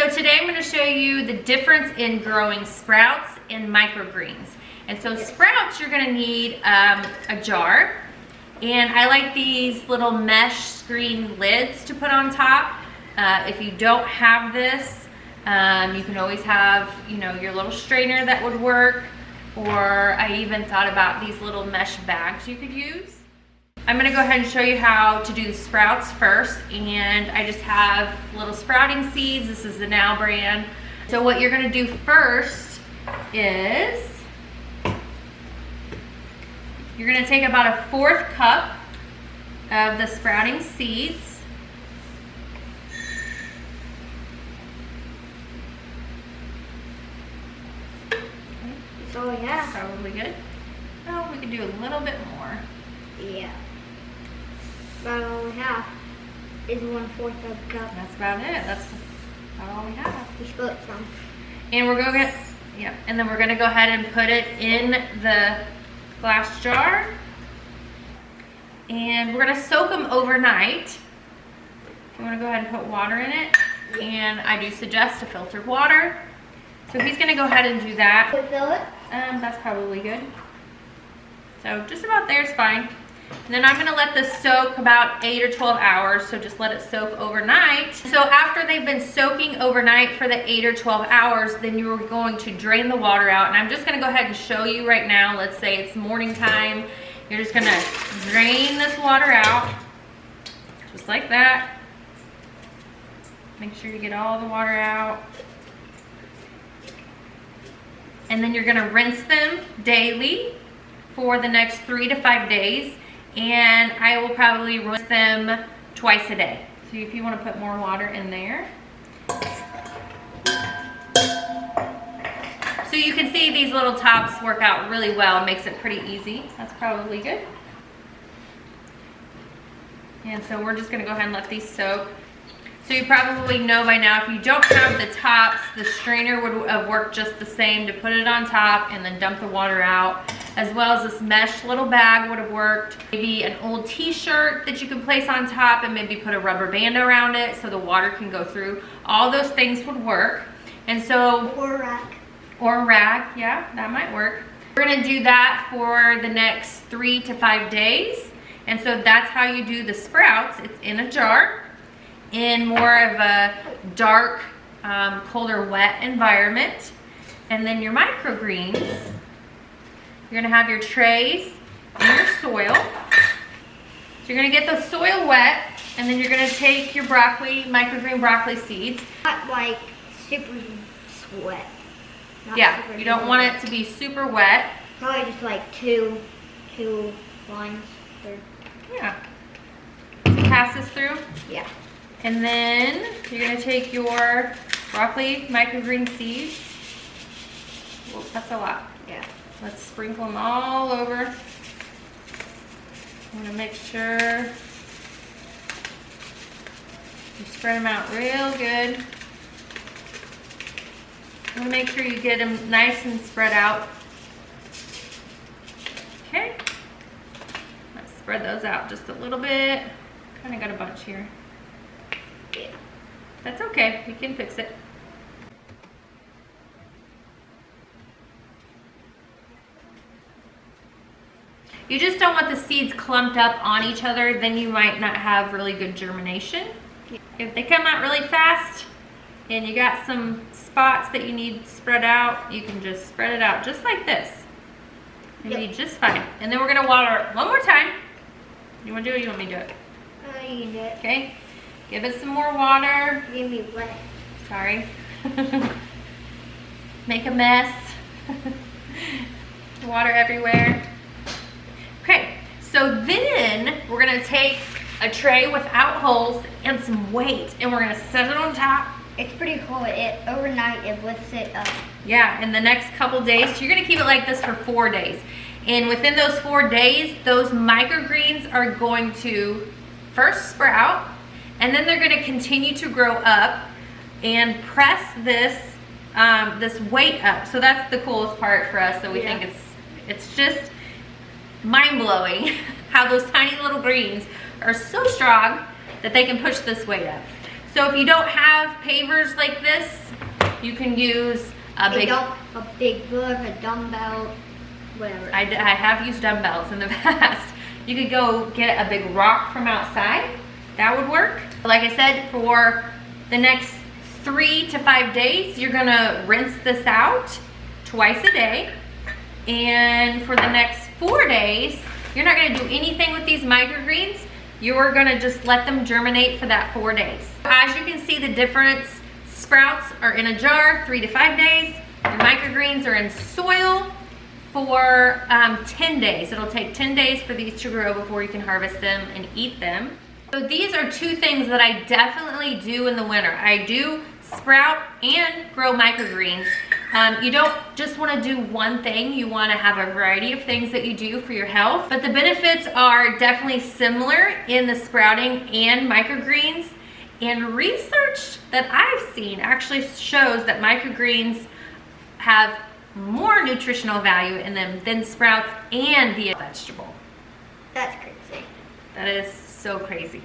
So today I'm going to show you the difference in growing sprouts and microgreens. And so sprouts, you're going to need a jar. And I like these little mesh screen lids to put on top. If you don't have this, you can always have, you know, your little strainer that would work. Or I even thought about these little mesh bags you could use. I'm going to go ahead and show you how to do the sprouts first. And I just have little sprouting seeds. This is the Now brand. So what you're going to do first is you're going to take about a 1/4 cup of the sprouting seeds. That's all we have. Probably good. Oh, we could do a little bit more. Yeah. About all we have is 1/4 of a cup. That's about it. That's about all we have. We split some. And we're going to and then we're going to go ahead and put it in the glass jar. And we're going to soak them overnight. If you want to go ahead and put water in it. And I do suggest a filtered water. So he's going to go ahead and do that. Can we fill it? That's probably good. So just about there is fine. And then I'm going to let this soak about 8 or 12 hours. So just let it soak overnight. So after they've been soaking overnight for the 8 or 12 hours, then you're going to drain the water out. And I'm just going to go ahead and show you right now. Let's say it's morning time. You're just going to drain this water out. Just like that. Make sure you get all the water out. And then you're going to rinse them daily for the next 3 to 5 days. And I will probably rinse them twice a day. So if you want to put more water in there. So you can see these little tops work out really well. It makes it pretty easy. That's probably good. And so we're just going to go ahead and let these soak. So you probably know by now, if you don't have the tops, the strainer would have worked just the same to put it on top and then dump the water out. As well as this mesh little bag would have worked. Maybe an old t-shirt that you could place on top and maybe put a rubber band around it so the water can go through. All those things would work. And so, Or a rack. or a rack, yeah, that might work. We're gonna do that for the next 3 to 5 days. And so that's how you do the sprouts. It's in a jar, in more of a dark, colder, wet environment. And then your microgreens, you're gonna have your trays and your soil. So you're gonna get the soil wet, and then you're gonna take your broccoli, microgreen broccoli seeds. Not like super wet. Not Yeah, super you don't want it to be super wet. Probably just like two lines. Yeah. So pass this through. Yeah. And then you're gonna take your broccoli microgreen seeds. Whoa, that's a lot. Yeah. Let's sprinkle them all over. I'm gonna make sure you spread them out real good. I'm gonna make sure you get them nice and spread out. Okay. Let's spread those out just a little bit. Kind of got a bunch here. Yeah. That's okay, we can fix it. You just don't want the seeds clumped up on each other, then you might not have really good germination. Yeah. If they come out really fast and you got some spots that you need spread out, you can just spread it out just like this. It'll be just fine. And then we're gonna water it one more time. You wanna do it or you want me to do it? You can do it. Okay, give it some more water. Give me wet. Sorry. Make a mess. Water everywhere. Okay, so then we're gonna take a tray without holes and some weight, and we're gonna set it on top. It's pretty cool. Overnight it lifts it up. Yeah, in the next couple days, so you're gonna keep it like this for 4 days. And within those 4 days, those microgreens are going to first sprout, and then they're gonna continue to grow up and press this this weight up. So that's the coolest part for us. So we think it's just mind-blowing how those tiny little greens are so strong that they can push this weight up. So if you don't have pavers like this, you can use a big book, a dumbbell, whatever. I have used dumbbells in the past. You could go get a big rock from outside. That would work. Like I said, for the next 3 to 5 days, you're gonna rinse this out twice a day. And for the next 4 days, you're not gonna do anything with these microgreens. You're gonna just let them germinate for that 4 days. As you can see, the Differnce sprouts are in a jar, 3 to 5 days. Your microgreens are in soil for 10 days. It'll take 10 days for these to grow before you can harvest them and eat them. So these are 2 things that I definitely do in the winter. I do sprout and grow microgreens. You don't just want to do one thing. You want to have a variety of things that you do for your health. But the benefits are definitely similar in the sprouting and microgreens. And research that I've seen actually shows that microgreens have more nutritional value in them than sprouts and the vegetable. That's crazy. That is so crazy.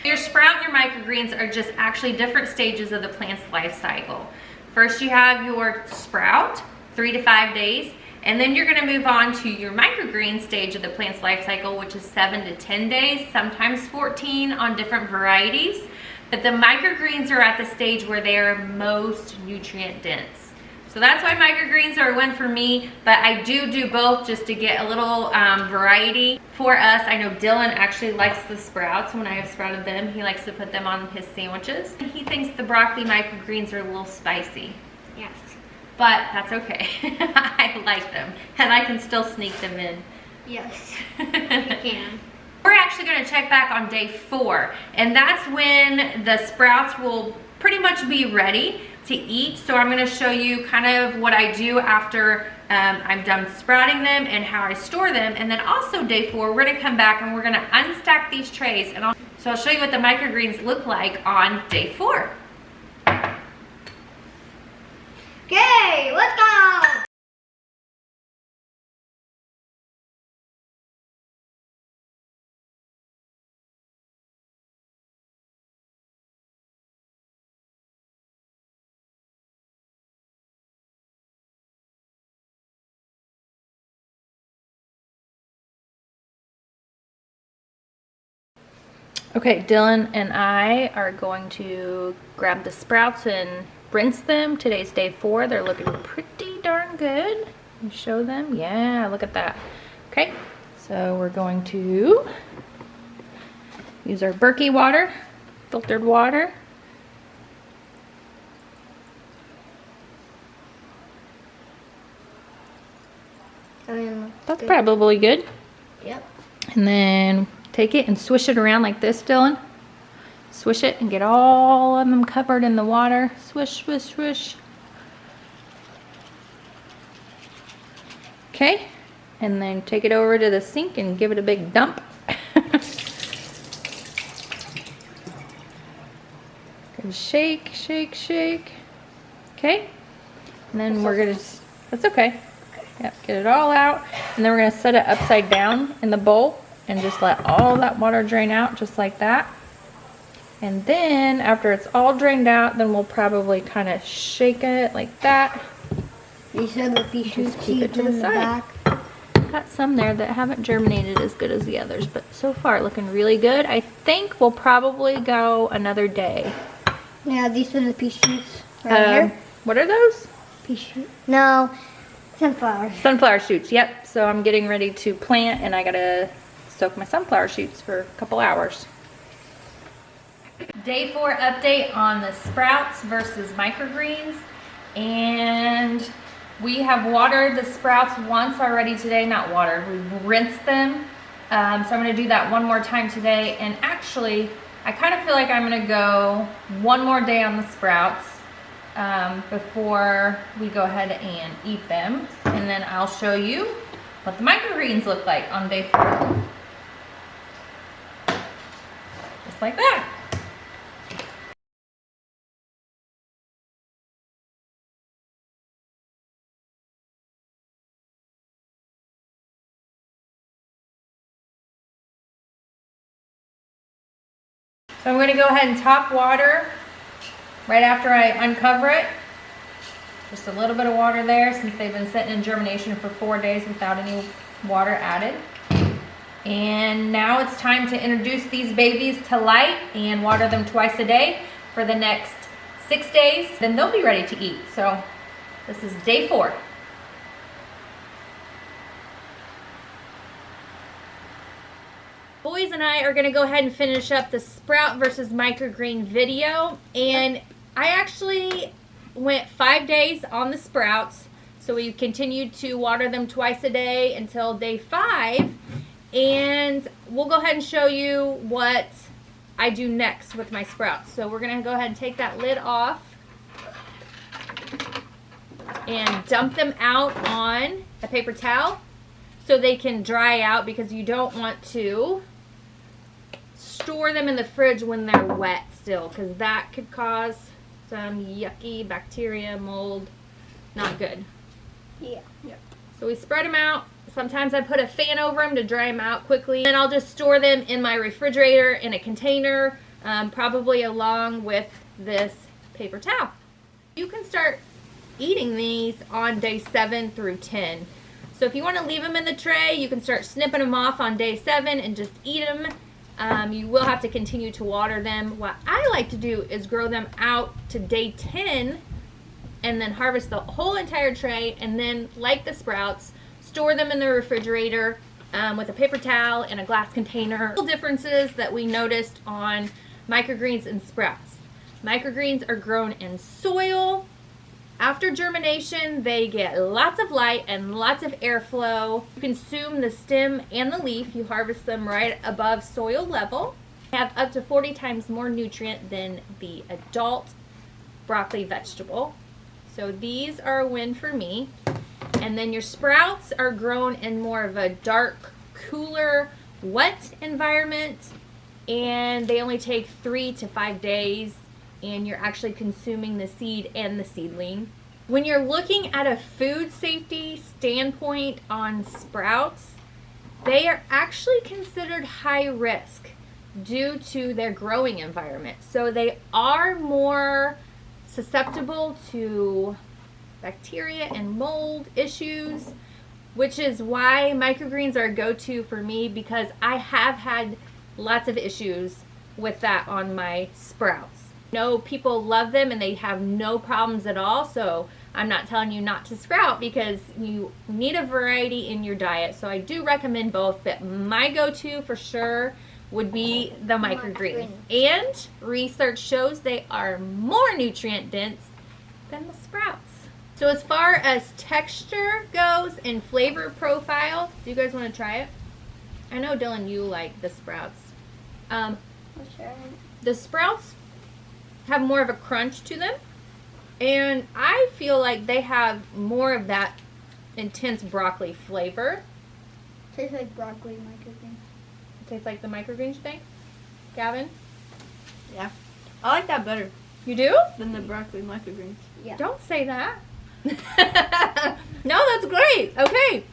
Your sprout and your microgreens are just actually different stages of the plant's life cycle. First you have your sprout, 3 to 5 days, and then you're gonna move on to your microgreen stage of the plant's life cycle, which is 7 to 10 days, sometimes 14 on different varieties. But the microgreens are at the stage where they are most nutrient dense. So that's why microgreens are a win for me, but I do both just to get a little variety for us. I know Dylan actually likes the sprouts. When I have sprouted them, he likes to put them on his sandwiches. He thinks the broccoli microgreens are a little spicy. Yes. But that's okay. I like them, and I can still sneak them in. Yes, you can. We're actually going to check back on day 4, and that's when the sprouts will pretty much be ready to eat. So I'm going to show you kind of what I do after I'm done sprouting them and how I store them. And then also day 4, we're going to come back and we're going to unstack these trays. And so I'll show you what the microgreens look like on day 4. Okay, let's go! Okay, Dylan and I are going to grab the sprouts and rinse them. Today's day 4. They're looking pretty darn good. Can you show them? Yeah, look at that. Okay, so we're going to use our Berkey water, filtered water. That's probably good. Yep. And then take it and swish it around like this, Dylan. Swish it and get all of them covered in the water. Swish, swish, swish. Okay, and then take it over to the sink and give it a big dump. Good shake, shake, shake. Okay, and then we're gonna, that's okay. Yep, get it all out. And then we're gonna set it upside down in the bowl and just let all that water drain out just like that. And then after it's all drained out, then we'll probably kind of shake it like that. You said the pea shoots keep it to the side. Got some there that haven't germinated as good as the others, but so far looking really good. I think we'll probably go another day. Yeah, these are the pea shoots right here. What are those? Pea shoot? No, sunflowers. Sunflower shoots, yep. So I'm getting ready to plant and I gotta soak my sunflower shoots for a couple hours. Day 4 update on the sprouts versus microgreens. And we have watered the sprouts once already today. Not watered, we've rinsed them. So I'm gonna do that one more time today. And actually, I kind of feel like I'm gonna go one more day on the sprouts before we go ahead and eat them. And then I'll show you what the microgreens look like on day 4. Just like that. So I'm going to go ahead and top water right after I uncover it. Just a little bit of water there since they've been sitting in germination for 4 days without any water added. And now it's time to introduce these babies to light and water them twice a day for the next 6 days. Then they'll be ready to eat. So this is day 4. Boys and I are going to go ahead and finish up the sprout versus microgreen video. And I actually went 5 days on the sprouts. So we continued to water them twice a day until day 5. And we'll go ahead and show you what I do next with my sprouts. So we're going to go ahead and take that lid off and dump them out on a paper towel so they can dry out, because you don't want to store them in the fridge when they're wet still, because that could cause some yucky bacteria, mold. Not good. Yeah. So we spread them out. Sometimes I put a fan over them to dry them out quickly. And I'll just store them in my refrigerator in a container, probably along with this paper towel. You can start eating these on day 7 through 10. So if you want to leave them in the tray, you can start snipping them off on day 7 and just eat them. You will have to continue to water them. What I like to do is grow them out to day 10 and then harvest the whole entire tray, and then, like the sprouts, store them in the refrigerator with a paper towel and a glass container. Little differences that we noticed on microgreens and sprouts. Microgreens are grown in soil. After germination, they get lots of light and lots of airflow. You consume the stem and the leaf. You harvest them right above soil level. They have up to 40 times more nutrient than the adult broccoli vegetable. So these are a win for me. And then your sprouts are grown in more of a dark, cooler, wet environment. And they only take 3 to 5 days. And you're actually consuming the seed and the seedling. When you're looking at a food safety standpoint on sprouts, they are actually considered high risk due to their growing environment. So they are more susceptible to bacteria and mold issues, which is why microgreens are a go-to for me, because I have had lots of issues with that on my sprouts. No, people love them and they have no problems at all. So I'm not telling you not to sprout, because you need a variety in your diet. So I do recommend both, but my go-to for sure would be the microgreens. And research shows they are more nutrient dense than the sprouts. So as far as texture goes and flavor profile, do you guys want to try it? I know, Dylan, you like the sprouts. The sprouts have more of a crunch to them, and I feel like they have more of that intense broccoli flavor. Tastes like broccoli microgreen. Tastes like the microgreens, you think? Gavin? Yeah. I like that better You do? than the broccoli microgreens. Yeah. Don't say that. No, that's great. Okay.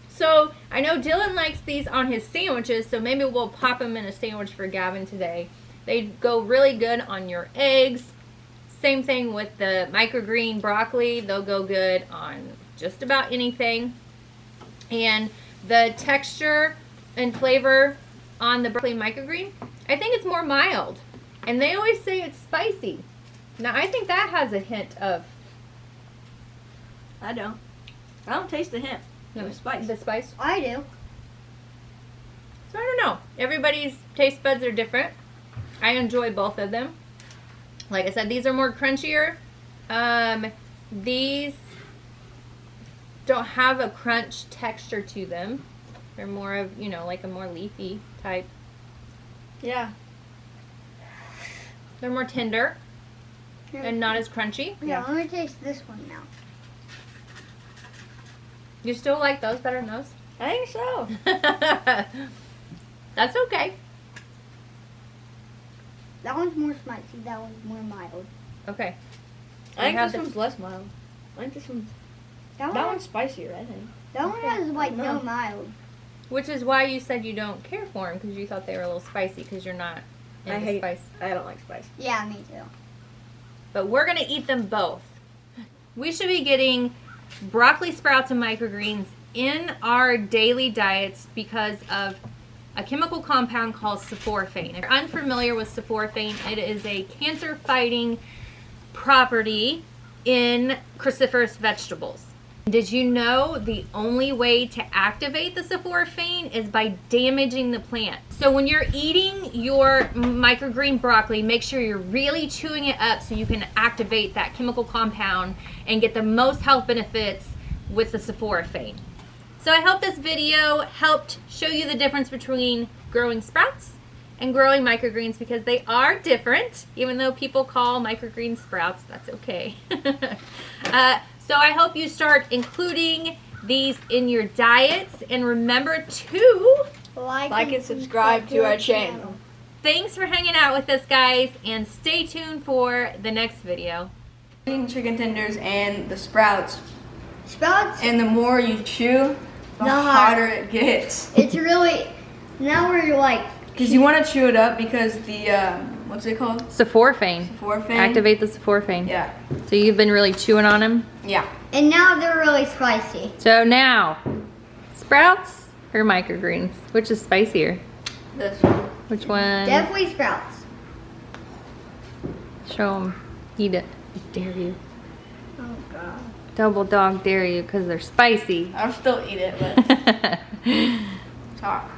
So I know Dylan likes these on his sandwiches, so maybe we'll pop them in a sandwich for Gavin today. They go really good on your eggs. Same thing with the microgreen broccoli. They'll go good on just about anything. And the texture and flavor on the broccoli microgreen, I think it's more mild. And they always say it's spicy. Now I think that has a hint of... I don't taste the hint. No spice. The spice? I do. So I don't know. Everybody's taste buds are different. I enjoy both of them. Like I said, these are more crunchier. These don't have a crunch texture to them. They're more of, you know, like a more leafy type. Yeah. They're more tender and not as crunchy. Yeah, let me taste this one now. You still like those better than those? I think so. That's okay. That one's more spicy. That one's more mild. Okay. I think have this the- one's less mild. I think this one's... That That one, one's spicier, I think. that one has like no No. mild. Which is why you said you don't care for them, because you thought they were a little spicy, because you're not and I the hate spice. I don't like spice. Yeah, me too. But we're gonna eat them both. We should be getting broccoli sprouts and microgreens in our daily diets because of a chemical compound called sulforaphane. If you're unfamiliar with sulforaphane, it is a cancer-fighting property in cruciferous vegetables. Did you know the only way to activate the sulforaphane is by damaging the plant? So when you're eating your microgreen broccoli, make sure you're really chewing it up so you can activate that chemical compound and get the most health benefits with the sulforaphane. So I hope this video helped show you the difference between growing sprouts and growing microgreens, because they are different. Even though people call microgreen sprouts, that's okay. So I hope you start including these in your diets, and remember to Like and subscribe to our channel. Thanks for hanging out with us, guys, and stay tuned for the next video. Chicken tenders and the sprouts. Sprouts, And the more you chew, the The hotter it gets. it's really, now we're like, Because you want to chew it up because the, what's it called? Sulforaphane. Sulforaphane? Activate the sulforaphane. Yeah. So you've been really chewing on them. Yeah. and now they're really spicy. So now, sprouts or microgreens? Which is spicier? This one. Which one? Definitely sprouts. Show them. Eat it. I dare you. Oh god. Double dog dare you because they're spicy. I'll still eat it, but it's hot.